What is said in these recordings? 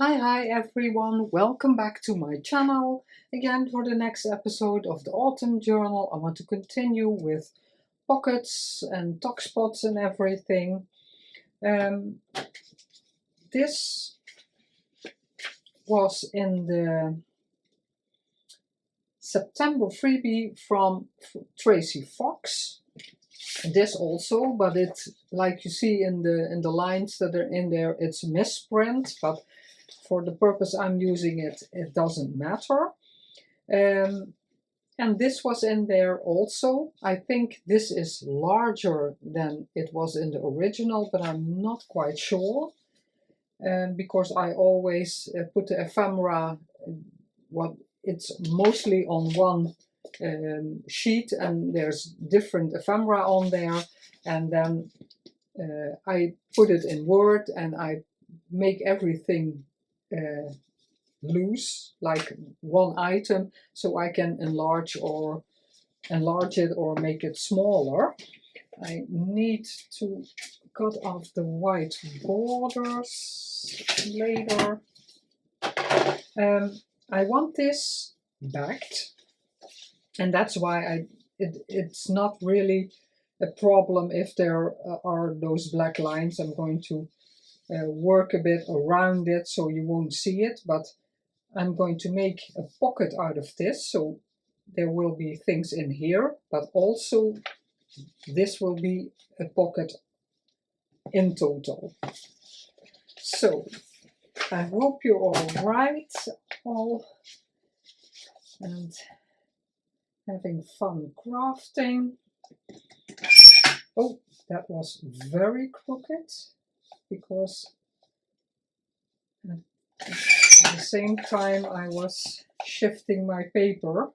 Hi everyone, welcome back to my channel again for the next episode of the Autumn Journal. I want to continue with pockets and tuck spots and everything. This was in the September freebie from Tracie Fox. This also, but it's like you see in the lines that are in there, it's a misprint, but for the purpose I'm using it, it doesn't matter. And this was in there also. I think this is larger than it was in the original, but I'm not quite sure. Because I always put the ephemera, it's mostly on one sheet, and there's different ephemera on there, and then I put it in Word and I make everything loose, like one item, so I can enlarge it or make it smaller. I need to cut off the white borders later. I want this backed, and that's why it's not really a problem if there are those black lines. I'm going to work a bit around it so you won't see it, but I'm going to make a pocket out of this, so there will be things in here, but also this will be a pocket in total. So I hope you're all right, and having fun crafting. Oh, that was very crooked, because at the same time I was shifting my paper.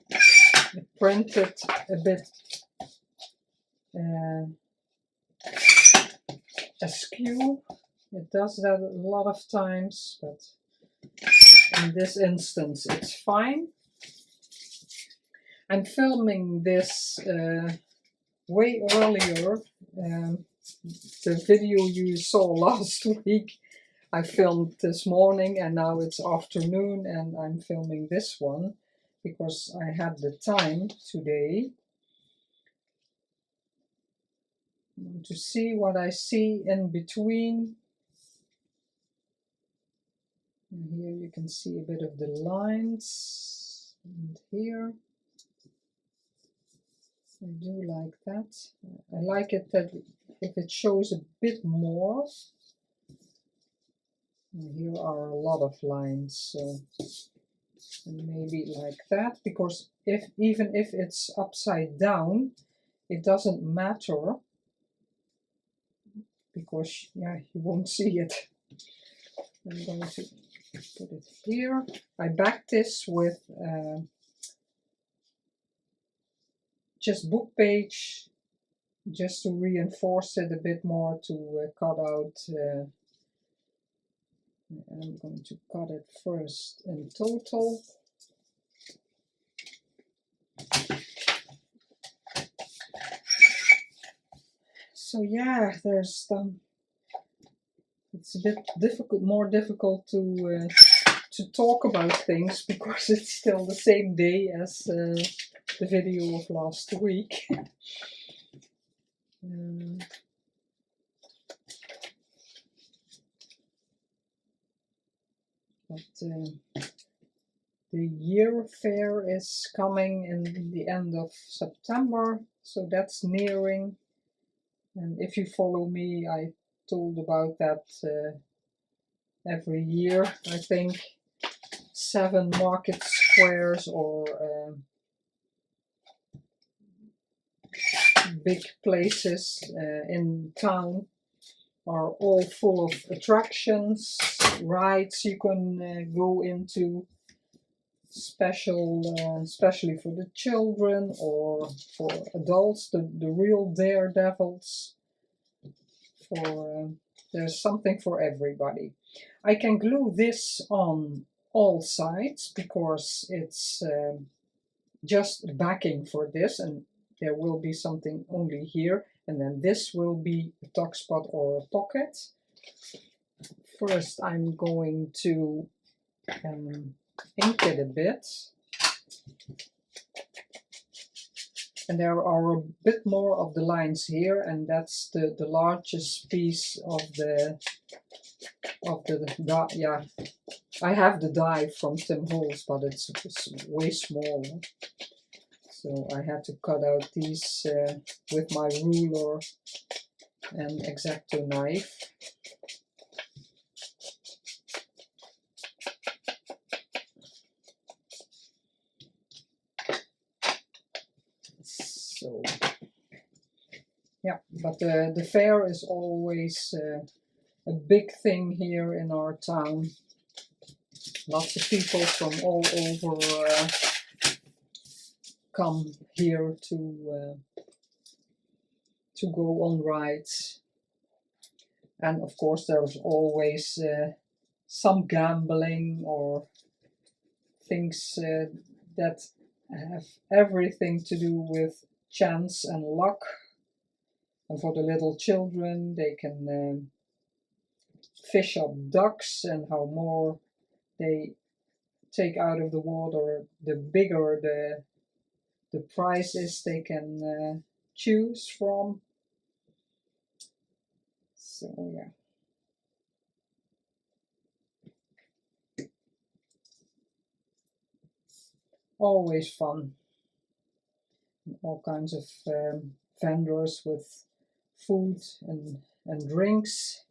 It printed a bit askew. It does that a lot of times, but in this instance it's fine. I'm filming this way earlier. The video you saw last week I filmed this morning, and now it's afternoon and I'm filming this one because I had the time today to see what I see in between. And here you can see a bit of the lines, and here I do like that. I like it that if it shows a bit more. And here are a lot of lines, so maybe like that, because even if it's upside down, it doesn't matter, because yeah, you won't see it. I'm going to put it here. I backed this with just book page, just to reinforce it a bit more, to cut out. I'm going to cut it first in total. So yeah, there's it's a bit difficult, more difficult to talk about things, because it's still the same day as the video of last week. But the year fair is coming in the end of September, so that's nearing. And if you follow me, I told about that every year. I think 7 market squares or big places in town are all full of attractions, rides you can go into, especially for the children or for adults, the real daredevils. There's something for everybody. I can glue this on all sides because it's just backing for this, and there will be something only here, and then this will be a tuck spot or a pocket. First I'm going to ink it a bit. And there are a bit more of the lines here, and that's the largest piece of the die. Yeah, I have the die from Tim Holtz, but it's way smaller. So I had to cut out these with my ruler and X-Acto knife. So yeah, but the fair is always a big thing here in our town. Lots of people from all over come here to go on rides. And of course there's always some gambling or things that have everything to do with chance and luck. And for the little children, they can fish up ducks, and how more they take out of the water, the bigger the prize is they can choose from. So yeah. Always fun. All kinds of vendors with food and drinks,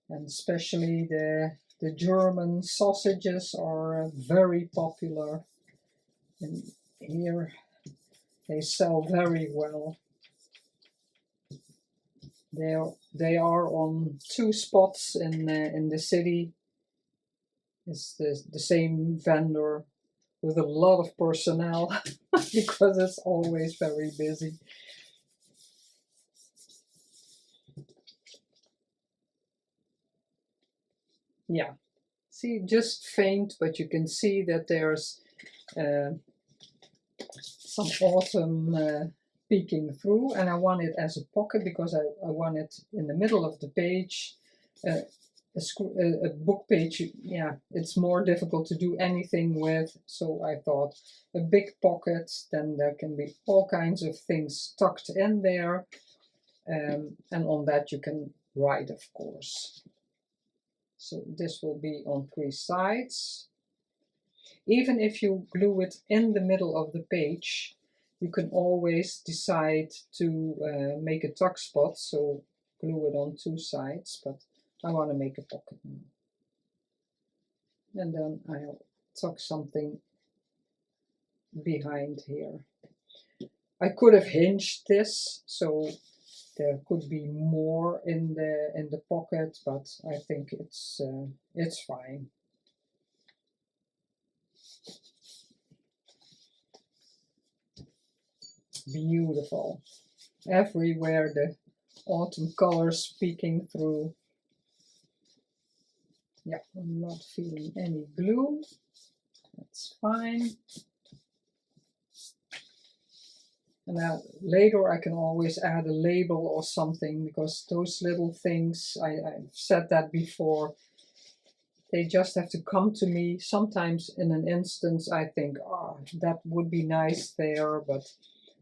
and especially the German sausages are very popular. And here they sell very well. They are on 2 spots in the city. It's the same vendor with a lot of personnel because it's always very busy. Yeah, see, just faint, but you can see that there's some autumn peeking through, and I want it as a pocket because I want it in the middle of the page. A book page, yeah, it's more difficult to do anything with, so I thought a big pocket, then there can be all kinds of things tucked in there, and on that you can write, of course. So this will be on 3 sides. Even if you glue it in the middle of the page, you can always decide to make a tuck spot, so glue it on 2 sides, but I want to make a pocket now. And then I'll tuck something behind here. I could have hinged this, so there could be more in the pocket, but I think it's fine. Beautiful. Everywhere the autumn colors peeking through. Yeah, I'm not feeling any glue. That's fine. And now later I can always add a label or something, because those little things, I've said that before, they just have to come to me. Sometimes in an instance I think, oh, that would be nice there, but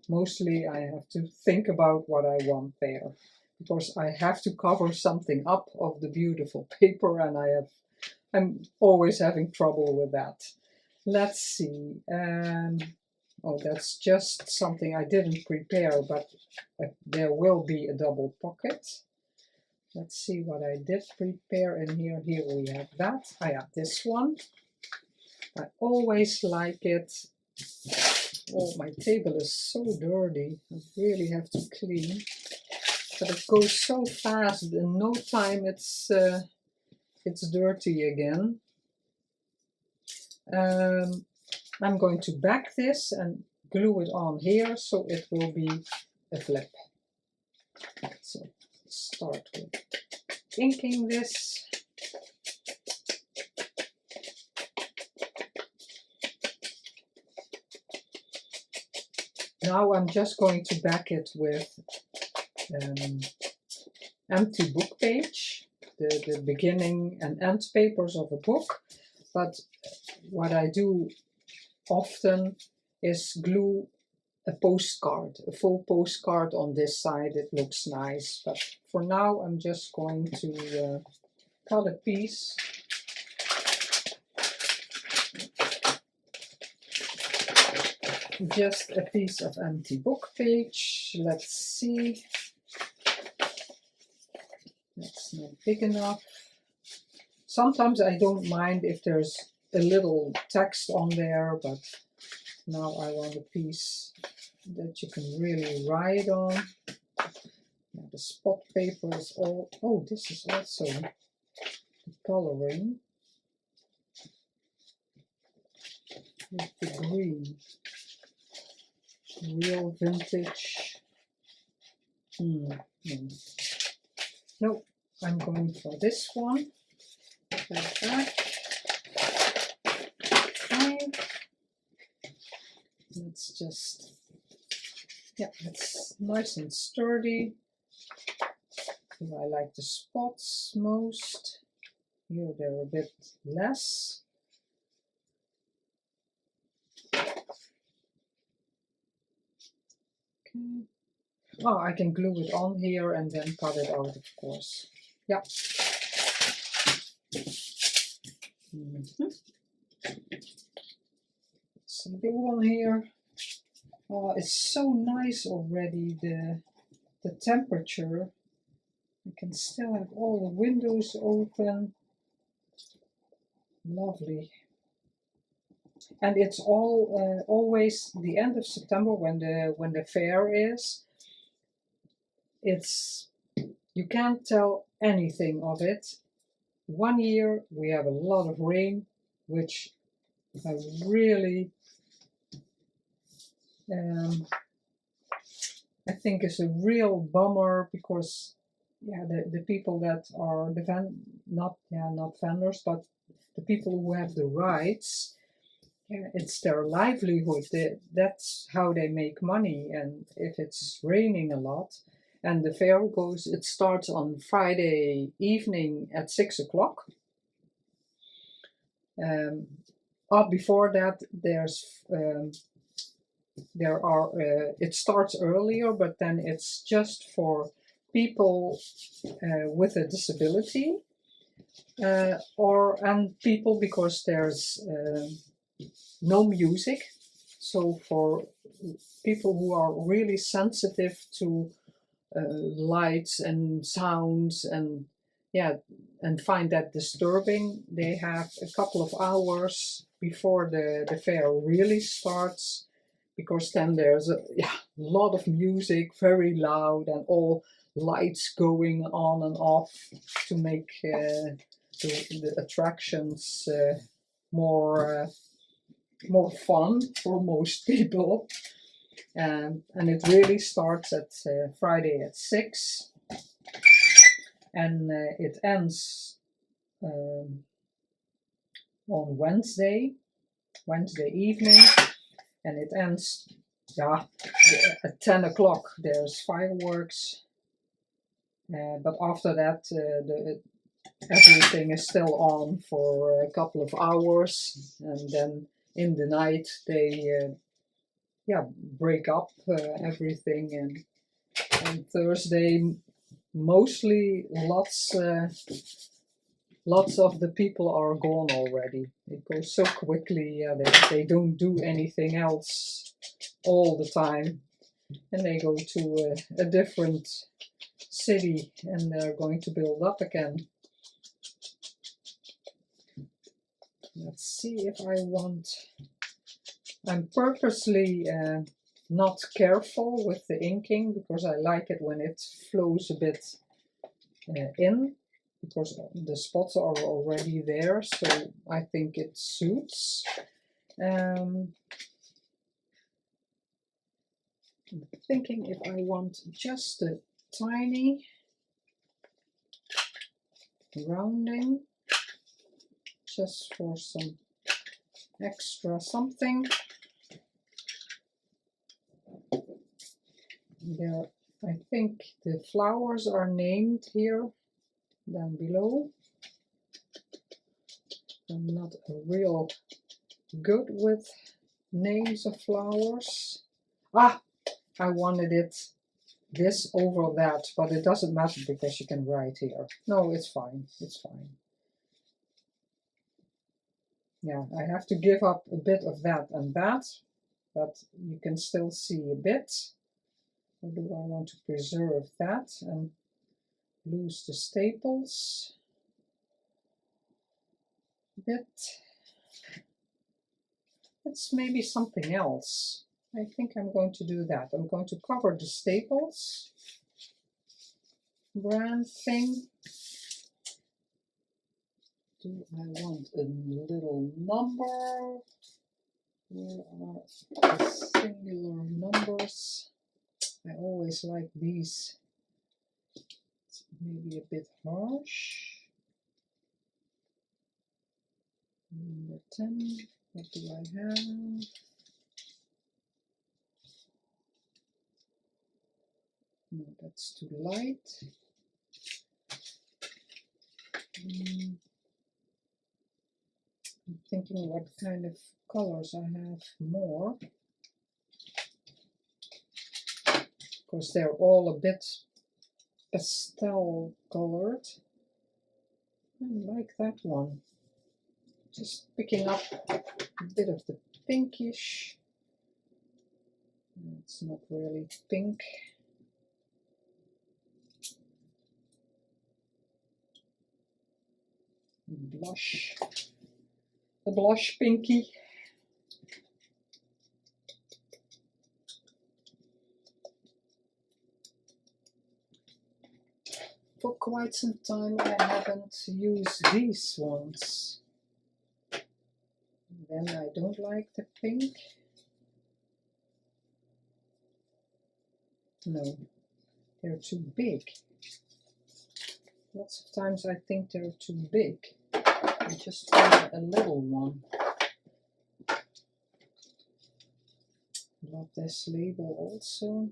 mostly I have to think about what I want there, because I have to cover something up of the beautiful paper, and I'm always having trouble with that. Let's see. Oh, that's just something I didn't prepare, but there will be a double pocket. Let's see what I did prepare in here. Here we have that. I have this one. I always like it. Oh, my table is so dirty. I really have to clean. But it goes so fast. In no time it's dirty again. I'm going to back this and glue it on here, so it will be a flip. So start with inking this. Now I'm just going to back it with empty book page. the beginning and end papers of a book, but what I do often is glue a postcard, a full postcard on this side. It looks nice, but for now I'm just going to cut a piece. Just a piece of empty book page. Let's see. That's not big enough. Sometimes I don't mind if there's a little text on there, but now I want a piece that you can really write on. Now the spot paper is all, oh, this is also the coloring with the green. Real vintage. No, I'm going for this one. Like that. Okay. Let's just, yeah, it's nice and sturdy. I like the spots most. Here they're a bit less. Okay. Oh, I can glue it on here and then cut it out, of course. Yeah. Some big one here. Oh, it's so nice already, the temperature. I can still have all the windows open. Lovely. And it's all always the end of September when the fair is. It's, you can't tell anything of it. One year we have a lot of rain, which I really I think is a real bummer, because yeah, the people that are the not vendors, but the people who have the rights, yeah, it's their livelihood. That's how they make money. And if it's raining a lot, and the fair goes, it starts on Friday evening at 6 o'clock. Before that, it starts earlier, but then it's just for people with a disability, and people because there's no music. So for people who are really sensitive to lights and sounds, and yeah, and find that disturbing, they have a couple of hours before the fair really starts, because then there's a lot of music, very loud, and all lights going on and off to make the attractions more fun for most people. And it really starts at Friday at 6, and it ends on Wednesday evening, and it ends at 10 o'clock. There's fireworks, but after that everything is still on for a couple of hours, and then in the night they break up everything, and Thursday mostly lots of the people are gone already. It goes so quickly. They don't do anything else all the time, and they go to a different city, and they're going to build up again. Let's see if I want. I'm purposely not careful with the inking, because I like it when it flows a bit in, because the spots are already there, so I think it suits. I'm thinking if I want just a tiny rounding, just for some extra something. There, I think the flowers are named here. down below. I'm not real good with names of flowers. Ah, I wanted it this over that, but it doesn't matter because you can write here. No, it's fine, it's fine. Yeah, I have to give up a bit of that and that, but you can still see a bit. Or do I want to preserve that and lose the staples a bit? It's maybe something else. I think I'm going to do that. I'm going to cover the staples brand thing. Do I want a little number? Where are the singular numbers? I always like these. It's maybe a bit harsh. Number 10. What do I have? No, that's too light. I'm thinking what kind of colors I have more. Because they're all a bit pastel colored. I like that one. Just picking up a bit of the pinkish. It's not really pink. Blush. The blush pinky. For quite some time I haven't used these ones. Then I don't like the pink. No, they're too big. Lots of times I think they're too big. I just want a little one. Love this label also.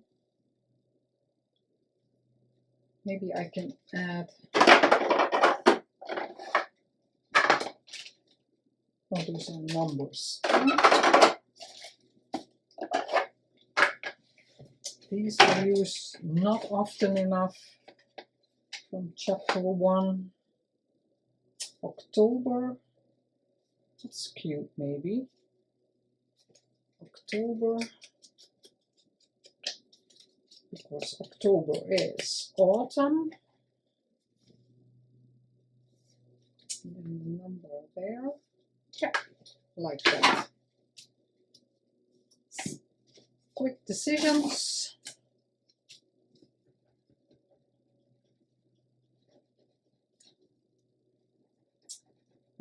Maybe I can add, oh, those are numbers. These I use not often enough. From chapter 1, October. That's cute, maybe. October. Because October is autumn. And the number there. Yeah, like that. Quick decisions.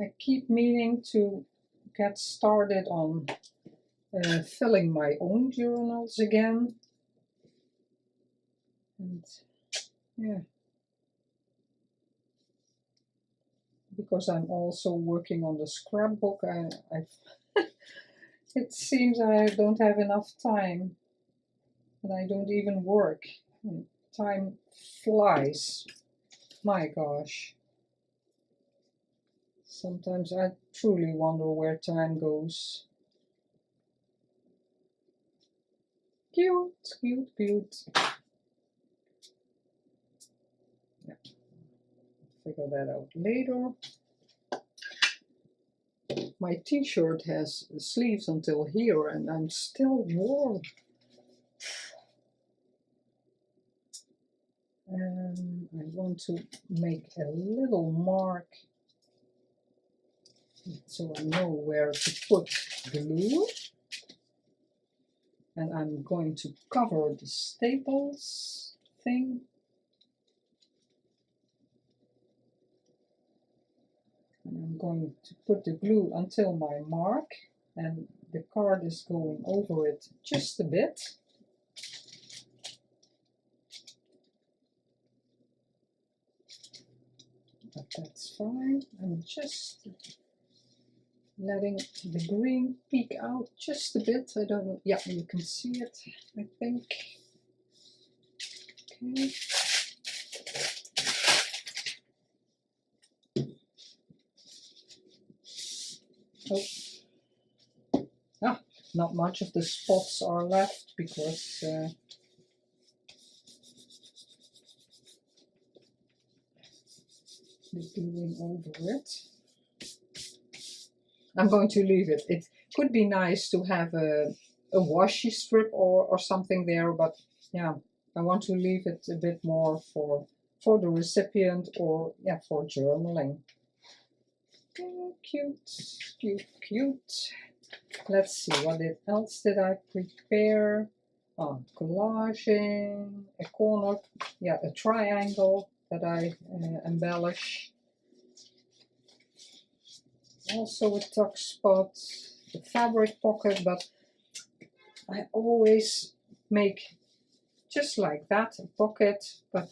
I keep meaning to get started on filling my own journals again. And yeah, because I'm also working on the scrapbook, it seems I don't have enough time, and I don't even work. Time flies. My gosh. Sometimes I truly wonder where time goes. Cute, cute, cute. Yeah. Figure that out later. My t-shirt has sleeves until here and I'm still warm. I want to make a little mark so I know where to put glue. And I'm going to cover the staples thing. And I'm going to put the glue until my mark, and the card is going over it just a bit. But that's fine. I'm just letting the green peek out just a bit. I don't know. Yeah, you can see it, I think. Okay. Oh, not much of the spots are left because the gluing over it. I'm going to leave it. It could be nice to have a washi strip or something there, but yeah, I want to leave it a bit more for the recipient, or yeah, for journaling. Cute, cute, cute. Let's see, what else did I prepare? Collaging, a corner, yeah, a triangle that I embellish. Also a tuck spot, the fabric pocket, but I always make just like that, a pocket, but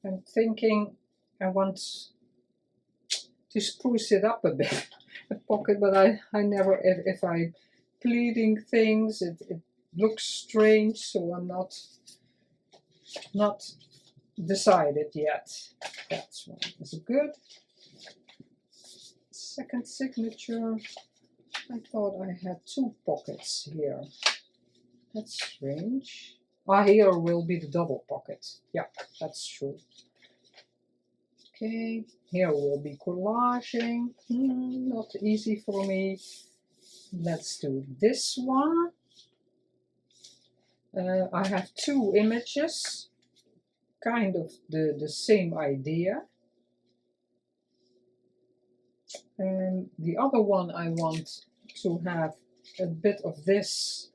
I'm thinking I want to spruce it up a bit, a pocket, but I never, if I pleating things, it looks strange, so I'm not decided yet. That's one is good. Second signature, I thought I had two pockets here. That's strange. Here will be the double pocket. Yeah, that's true. Okay, here will be collaging. Not easy for me. Let's do this one. I have two images, kind of the same idea. And the other one I want to have a bit of this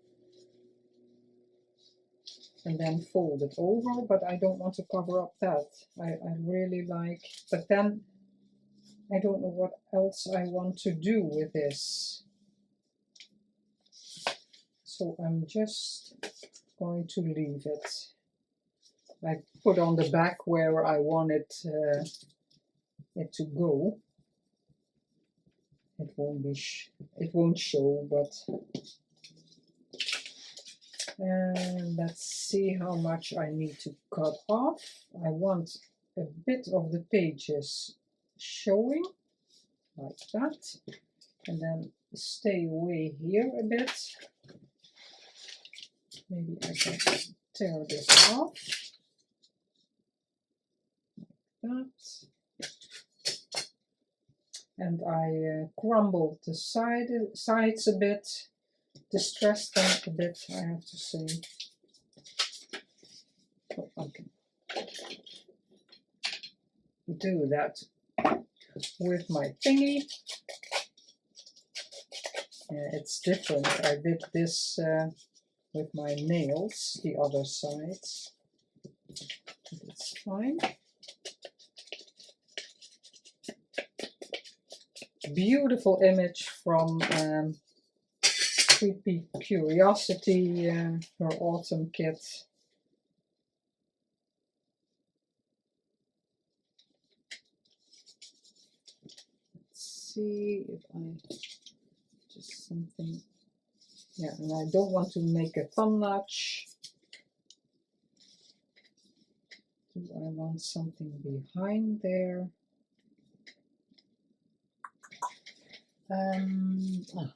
and then fold it over, but I don't want to cover up that. I really like, but then I don't know what else I want to do with this. So I'm just going to leave it. I put on the back where I want it to go. It won't be, it won't show, but and let's see how much I need to cut off. I want a bit of the pages showing, like that, and then stay away here a bit. Maybe I can tear this off, like that. And I crumbled the sides a bit, distressed them a bit, I have to say. Oh, okay. Do that with my thingy. It's different. I did this with my nails, the other sides. It's fine. Beautiful image from Freebie Curiosity, her autumn kit. Let's see if I just something. Yeah, and I don't want to make a thumb notch. Do I want something behind there? I have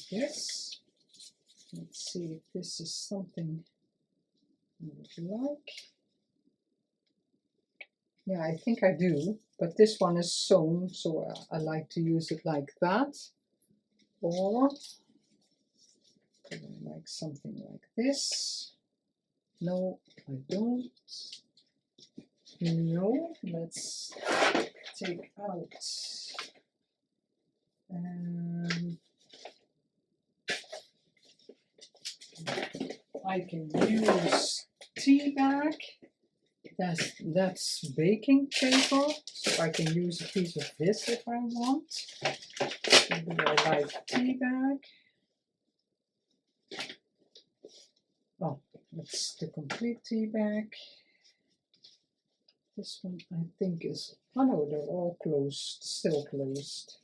this. Let's see if this is something I would like. Yeah, I think I do, but this one is sewn, so I like to use it like that. Or I like something like this. No, I don't. No, let's take out. I can use tea bag. That's baking paper, so I can use a piece of this if I want. Maybe I like tea bag. Oh, that's the complete tea bag. This one I think is, oh no, they're all closed, still closed.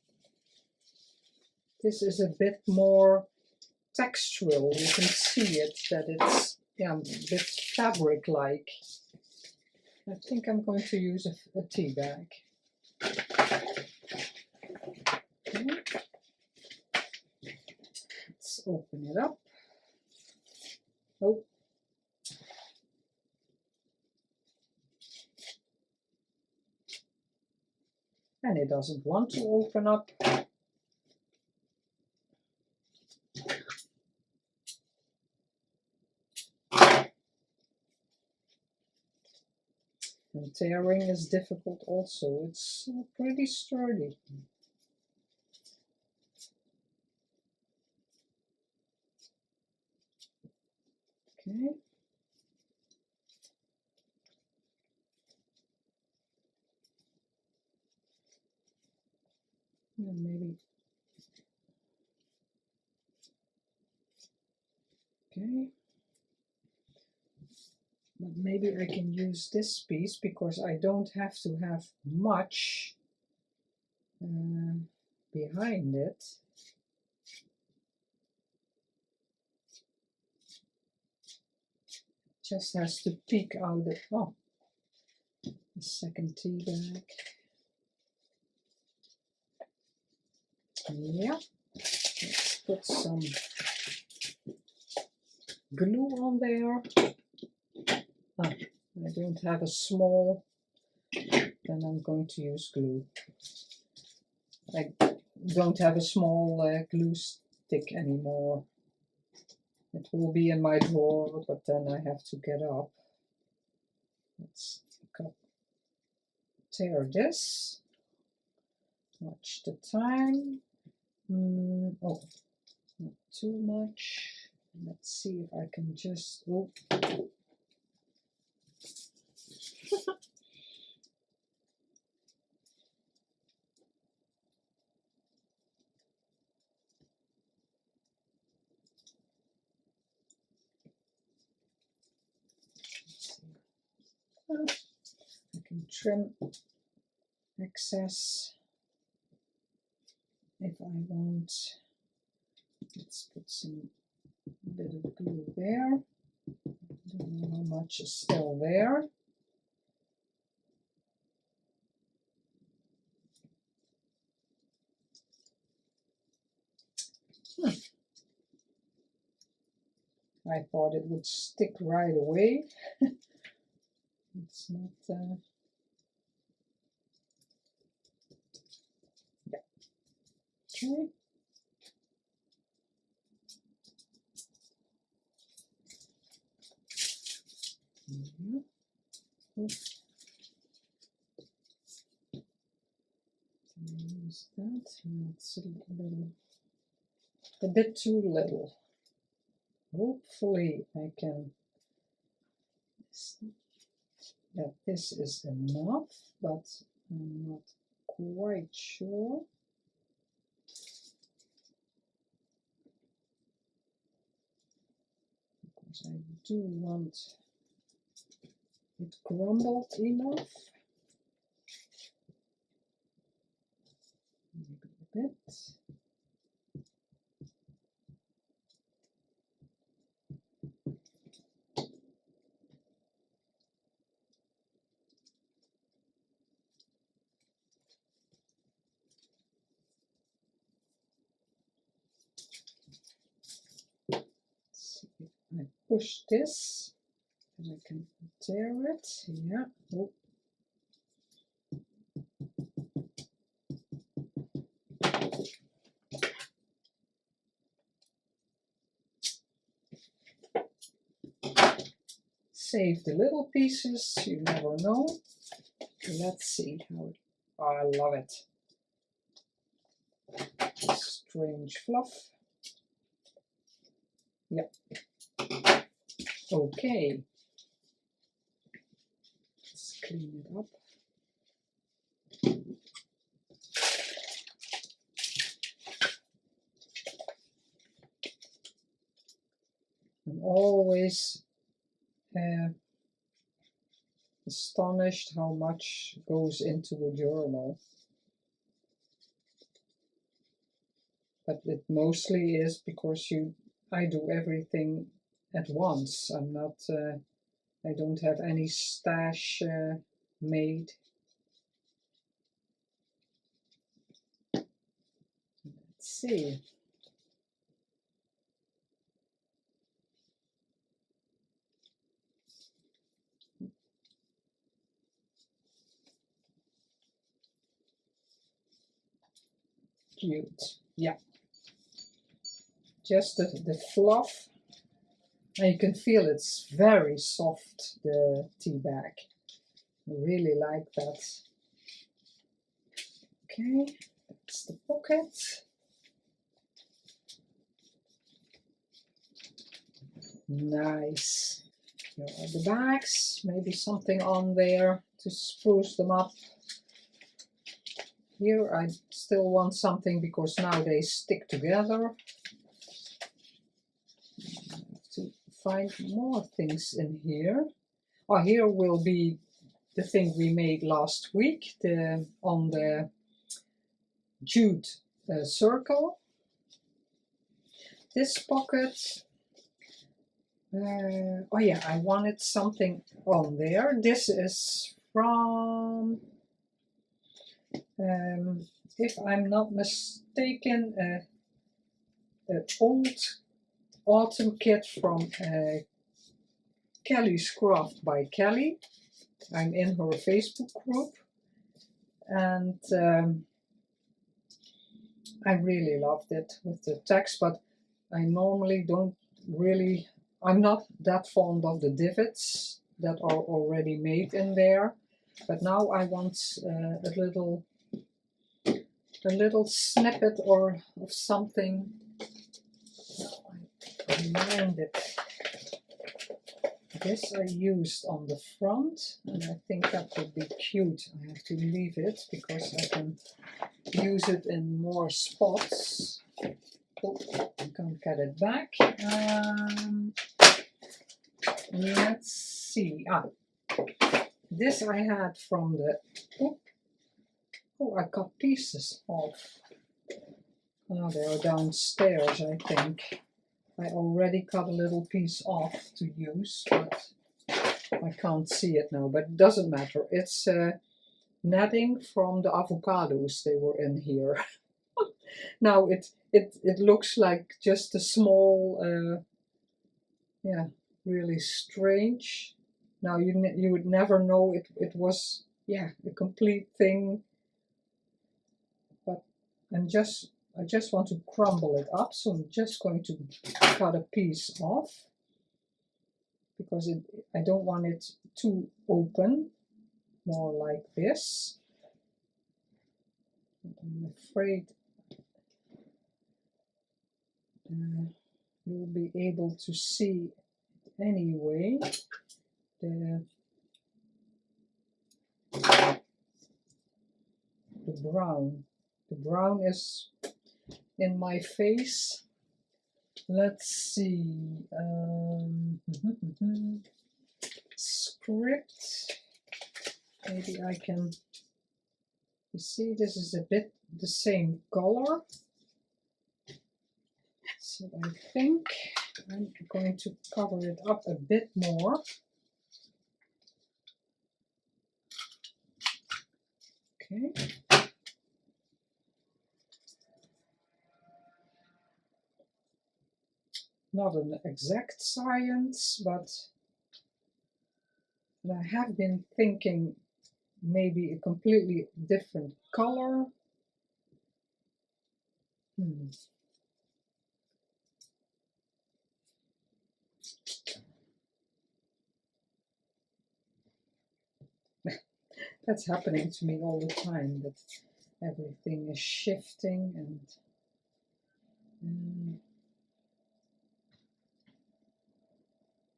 This is a bit more textural. You can see it, that it's, yeah, a bit fabric-like. I think I'm going to use a tea bag. Okay. open it up. Oh. And it doesn't want to open up. And tearing is difficult also. It's pretty sturdy. Okay. And maybe. Okay. But maybe I can use this piece because I don't have to have much behind it. Just has to peek out the, oh, the second tea bag. Yeah, let's put some glue on there. Ah, I don't have a small, then I'm going to use glue. I don't have a small glue stick anymore. It will be in my drawer, but then I have to get up. Let's tear this. Watch the time. Oh, not too much. Let's see if I can just. Oh. I can trim excess if I want. Let's put some bit of glue there. Don't know how much is still there. I thought it would stick right away. It's not. Yeah. Okay. Use that. It's a bit too little. Hopefully I can. That this is enough, but I'm not quite sure. Because I do want it crumbled enough. Maybe a bit. Let's see if I push this, and I can tear it. Yeah. Oh. Save the little pieces, you never know. Let's see how it, oh, I love it. Strange fluff. Yep. Okay. Let's clean it up. I'm always astonished how much goes into a journal. But it mostly is because I do everything at once. I'm not, I don't have any stash made. Let's see. cute. Yeah. Just the fluff. And you can feel it's very soft, the tea bag. I really like that. Okay, that's the pocket. Nice. Here are the bags. Maybe something on there to spruce them up. Here I still want something because now they stick together. I have to find more things in here. Oh, here will be the thing we made last week, on the jute circle. This pocket, oh yeah, I wanted something on there. This is from, if I'm not mistaken, an old autumn kit from Kelly's Craft by Kelly. I'm in her Facebook group, and I really loved it with the text, but I normally don't really, I'm not that fond of the divots that are already made in there, but now I want a little snippet or of something. I reminded. This I used on the front, and I think that would be cute. I have to leave it because I can use it in more spots. Oh, I can't get it back. Let's see. This I had from the. Oh, I cut pieces off. Oh, they're downstairs, I think. I already cut a little piece off to use, but I can't see it now, but it doesn't matter. It's netting from the avocados, they were in here. Now it looks like just a small, yeah, really strange. Now you would never know it was, yeah, a complete thing, but I just want to crumble it up, so I'm just going to cut a piece off because I don't want it too open, more like this. I'm afraid you'll be able to see it anyway. The brown. The brown is in my face. Let's see. Script. Maybe I can. You see, this is a bit the same color. So I think I'm going to cover it up a bit more. Okay. Not an exact science, but I have been thinking maybe a completely different color. That's happening to me all the time, that everything is shifting and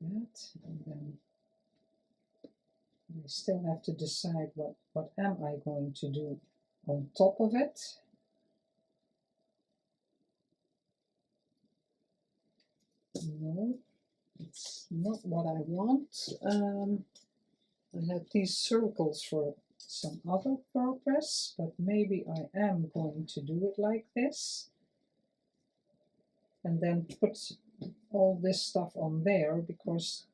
that, and then I still have to decide what am I going to do on top of it. No, it's not what I want. I have these circles for some other purpose, but maybe I am going to do it like this and then put all this stuff on there, because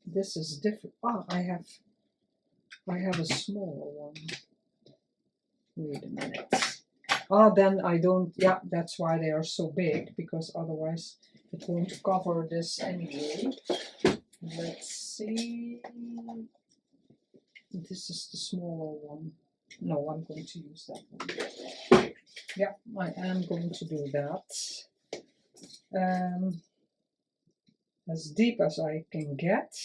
this is different. I have a smaller one. Wait a minute. Then I don't, yeah, that's why they are so big, because otherwise it won't cover this anyway. Let's see. this is the smaller one. No, I'm going to use that one. Yeah, I am going to do that. As deep as I can get,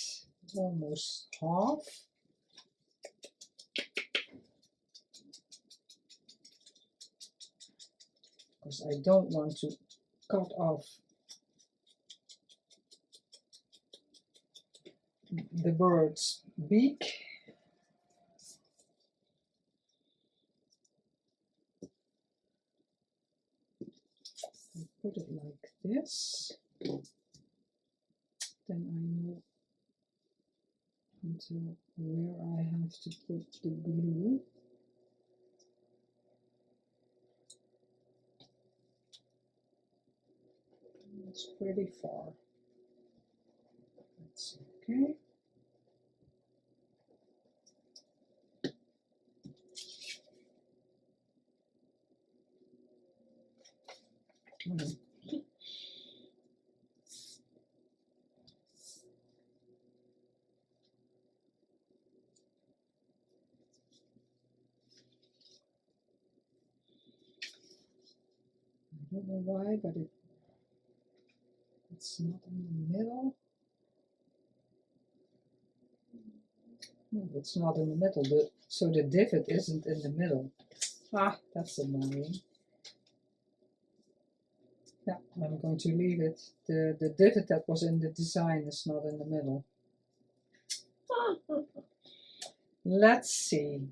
almost half. Because I don't want to cut off the bird's beak. I put it like this. Then I know until where I have to put the glue. It's pretty far. That's okay. I don't know why, but it's not in the middle. No, it's not in the middle, so the divot isn't in the middle. Ah, that's annoying. Yeah, I'm going to leave it. The divot that was in the design is not in the middle. Let's see.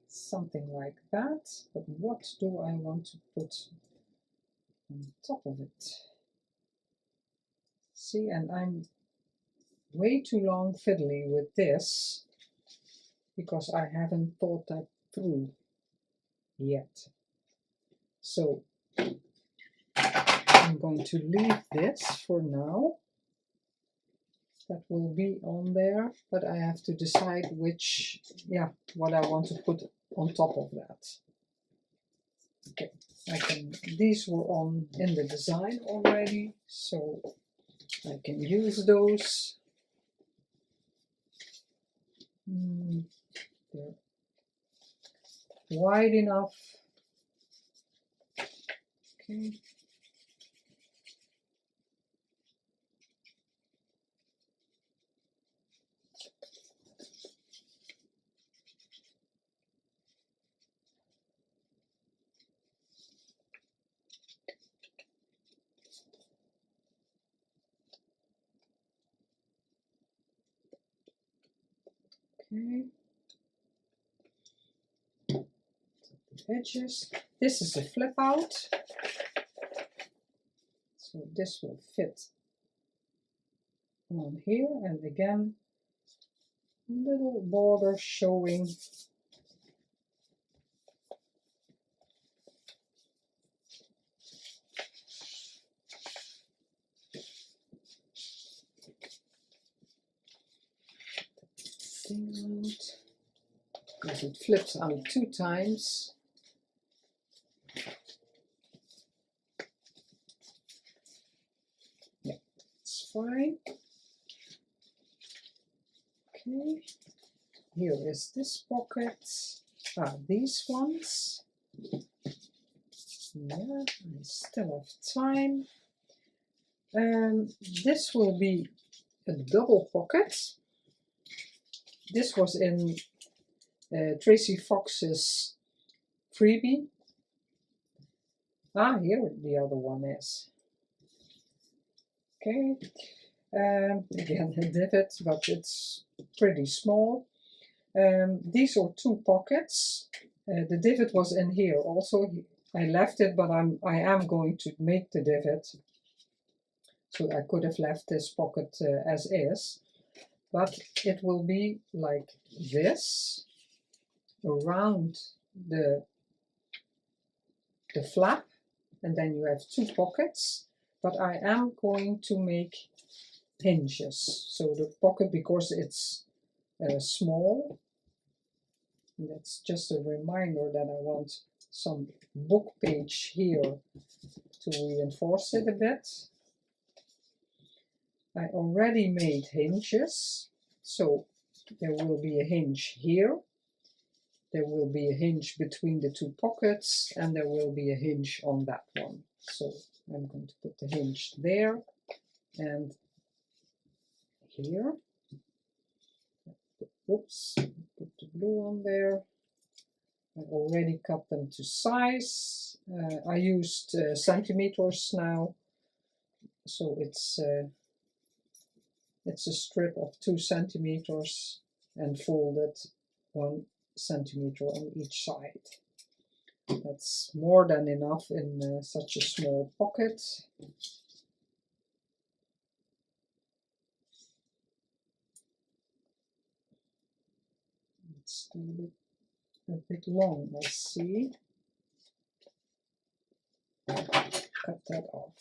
Something like that, but what do I want to put on top of it? See, and I'm way too long fiddly with this because I haven't thought that through yet. So I'm going to leave this for now. That will be on there, but I have to decide which, yeah, what I want to put on top of that. Okay, these were on in the design already, so I can use those. They're wide enough. Okay. Okay. The edges. This is a flip out. So this will fit on here, and again, little border showing. Thing out, because it flips out 2 times. Yeah, it's fine. Okay, here is this pocket. These ones. Yeah, I still have time. This will be a double pocket. This was in Tracie Fox's Freebie. Here the other one is. Okay, again a divot, but it's pretty small. These are 2 pockets. The divot was in here also. I left it, but I am going to make the divot. So I could have left this pocket as is. But it will be like this around the flap, and then you have 2 pockets. But I am going to make hinges. So the pocket, because it's small, and that's just a reminder that I want some book page here to reinforce it a bit. I already made hinges, so there will be a hinge here, there will be a hinge between the two pockets, and there will be a hinge on that one. So I'm going to put the hinge there and here. Oops, put the blue on there. I already cut them to size. I used centimeters now, so it's a strip of 2 centimeters and folded 1 centimeter on each side. That's more than enough in such a small pocket. It's still a bit long, I see. Cut that off.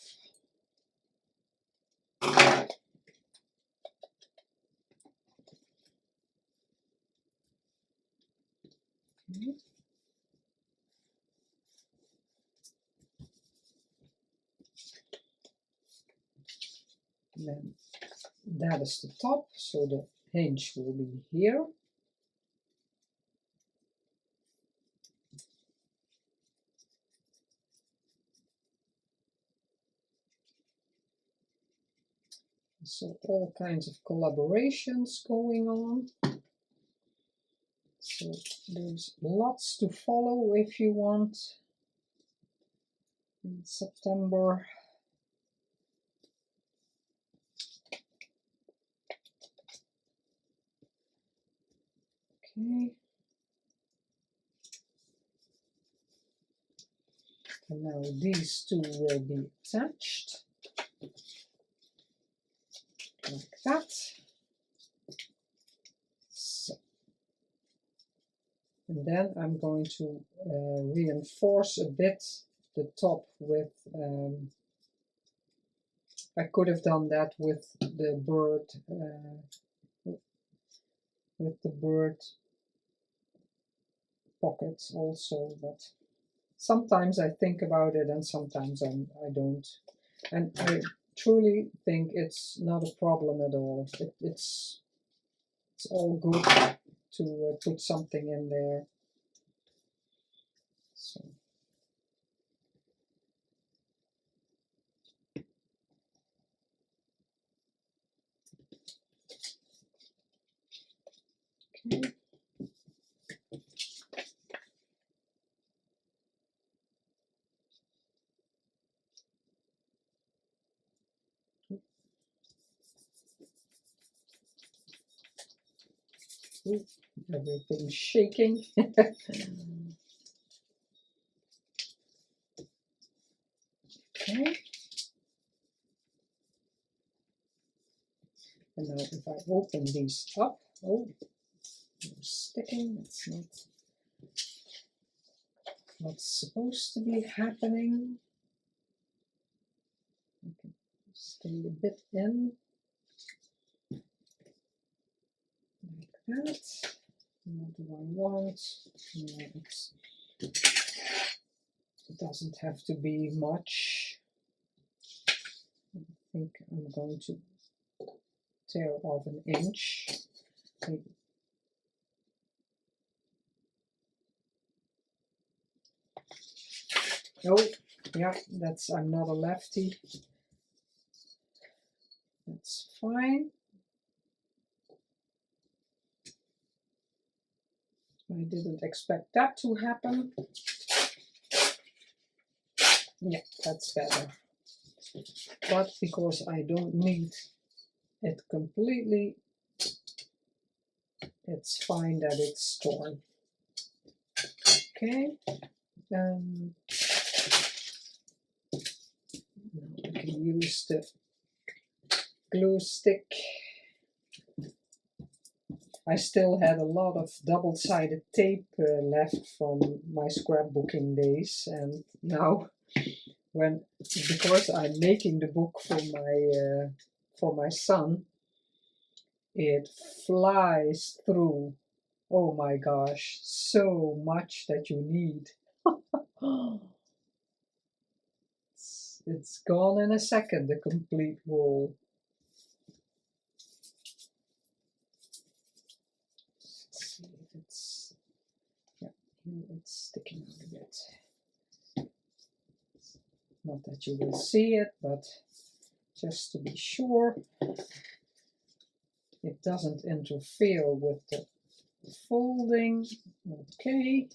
Okay. Then that is the top, so the hinge will be here. So all kinds of collaborations going on. So there's lots to follow if you want in September. Okay. And now these two will be attached like that. So. And then I'm going to reinforce a bit the top with, I could have done that with the bird, pockets also, but sometimes I think about it and sometimes I don't. And I truly think it's not a problem at all. It's all good to put something in there. So. Okay. Ooh, everything's shaking. Okay. And now if I open these up, oh, they're sticking. It's not what's supposed to be happening. I can stay a bit in like that. What do I want? No, it doesn't have to be much. I think I'm going to tear off an inch. Oh, yeah, that's, I'm not a lefty. That's fine. I didn't expect that to happen. Yeah, that's better. But because I don't need it completely, it's fine that it's torn. Okay. Now I can use the glue stick. I still had a lot of double-sided tape left from my scrapbooking days, and now because I'm making the book for my son, it flies through. Oh my gosh, so much that you need. It's gone in a second, the complete roll. sticking out a bit. Not that you will see it, but just to be sure it doesn't interfere with the folding. Okay.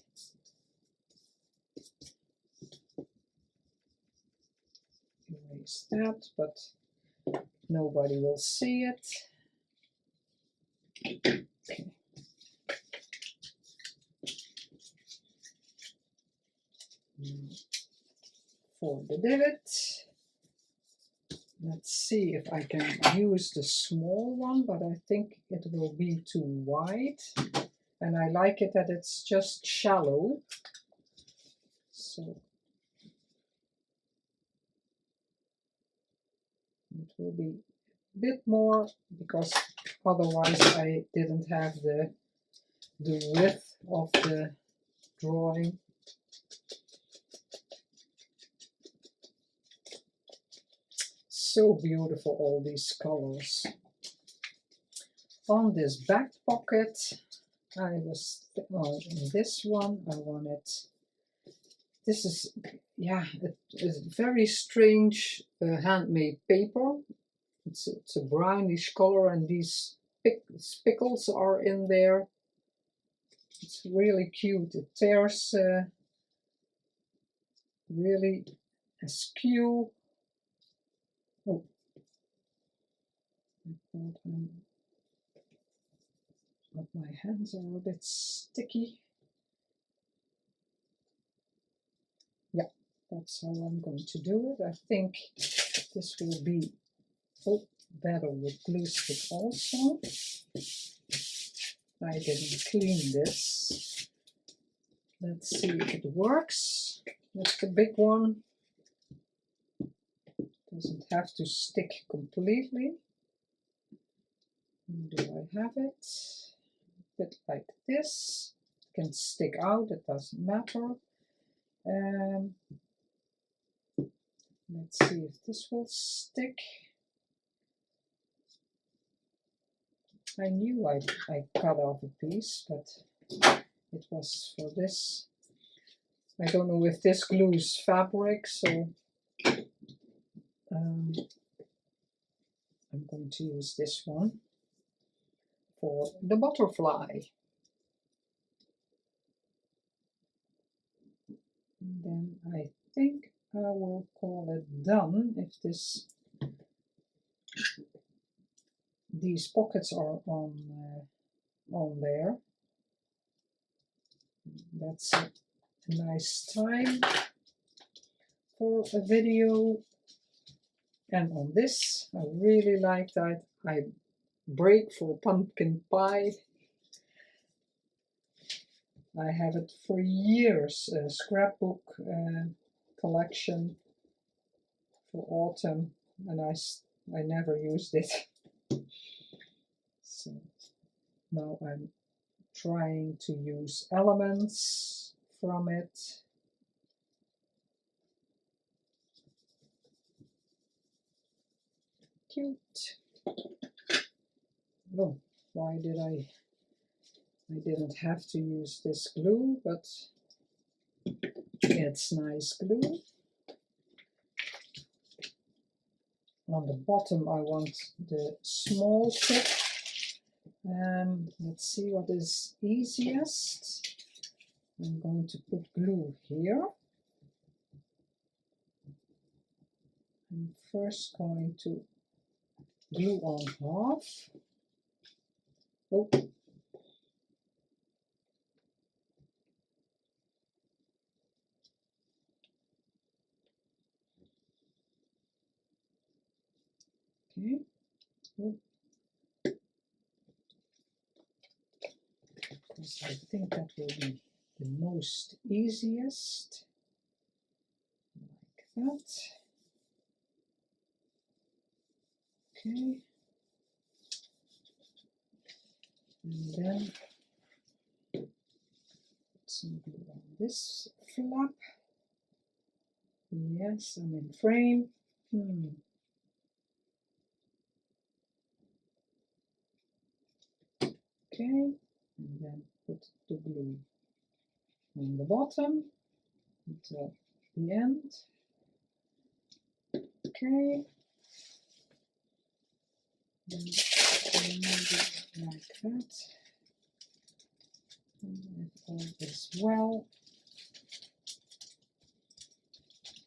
Erase that, but nobody will see it. Okay. For the divot, let's see if I can use the small one, but I think it will be too wide, and I like it that it's just shallow, so it will be a bit more, because otherwise I didn't have the width of the drawing. So beautiful, all these colors. On this back pocket, I was, in this one, I wanted, this is, yeah, it is very strange handmade paper. It's a brownish color, and these spickles are in there. It's really cute. It tears really askew. Oh, but my hands are a bit sticky. Yeah, that's how I'm going to do it. I think this will be better with glue stick also. I didn't clean this. Let's see if it works. That's the big one. Doesn't have to stick completely. Do I have it? A bit like this. It can stick out, it doesn't matter. Let's see if this will stick. I knew I cut off a piece, but it was for this. I don't know if this glues fabric, so I'm going to use this one for the butterfly. And then I think I will call it done if these pockets are on there. That's a nice time for a video. And on this, I really like that I break for pumpkin pie. I have it for years, a scrapbook collection for autumn, and I never used it. So now I'm trying to use elements from it. Cute. Oh, why did I didn't have to use this glue, but it's nice glue. On the bottom I want the small tip. Let's see what is easiest. I'm going to put glue here. I'm first going to glue on half. Oh. Okay. Oh. Because I think that will be the most easiest. Like that. Okay. And then some glue on this flap. Yes, I'm in frame. Okay, and then put the glue on the bottom until the end. Okay. And maybe like that. And if all is well,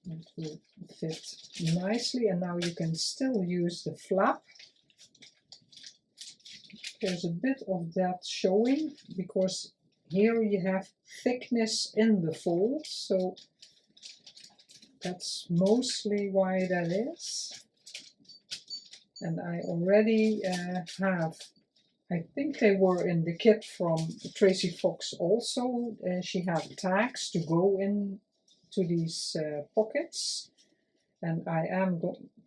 it will fit nicely. And now you can still use the flap. There's a bit of that showing because here you have thickness in the fold, so that's mostly why that is. And I already have, I think they were in the kit from Tracie Fox also. She had tags to go into these pockets, and I am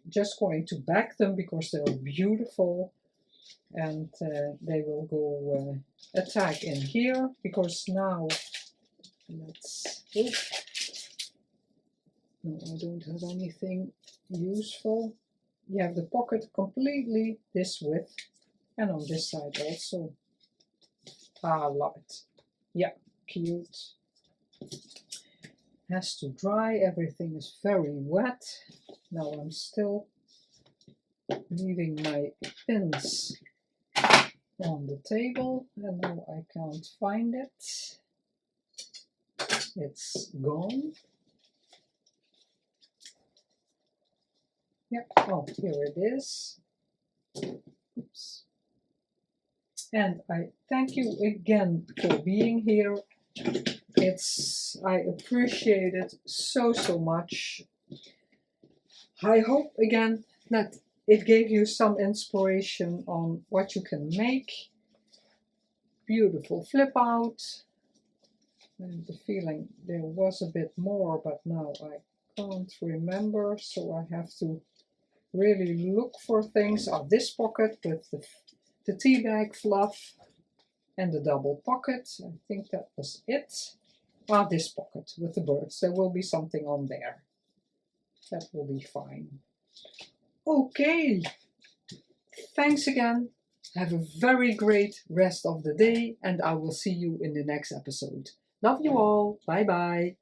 just going to back them because they're beautiful, and they will go a tag in here because now let's, oh, no, I don't have anything useful. You have the pocket completely this width, and on this side also. Ah, love it. Yeah, cute. Has to dry, everything is very wet. Now I'm still leaving my pins on the table, and now I can't find it. It's gone. Yep, oh, here it is. Oops. And I thank you again for being here. I appreciate it so much. I hope again that it gave you some inspiration on what you can make. Beautiful flip out. I have the feeling there was a bit more, but now I can't remember, so I have to really look for things. Oh, this pocket with the tea bag fluff and the double pocket. I think that was it. Ah, this pocket with the birds. There will be something on there. That will be fine. Okay. Thanks again. Have a very great rest of the day, and I will see you in the next episode. Love you all. Bye bye.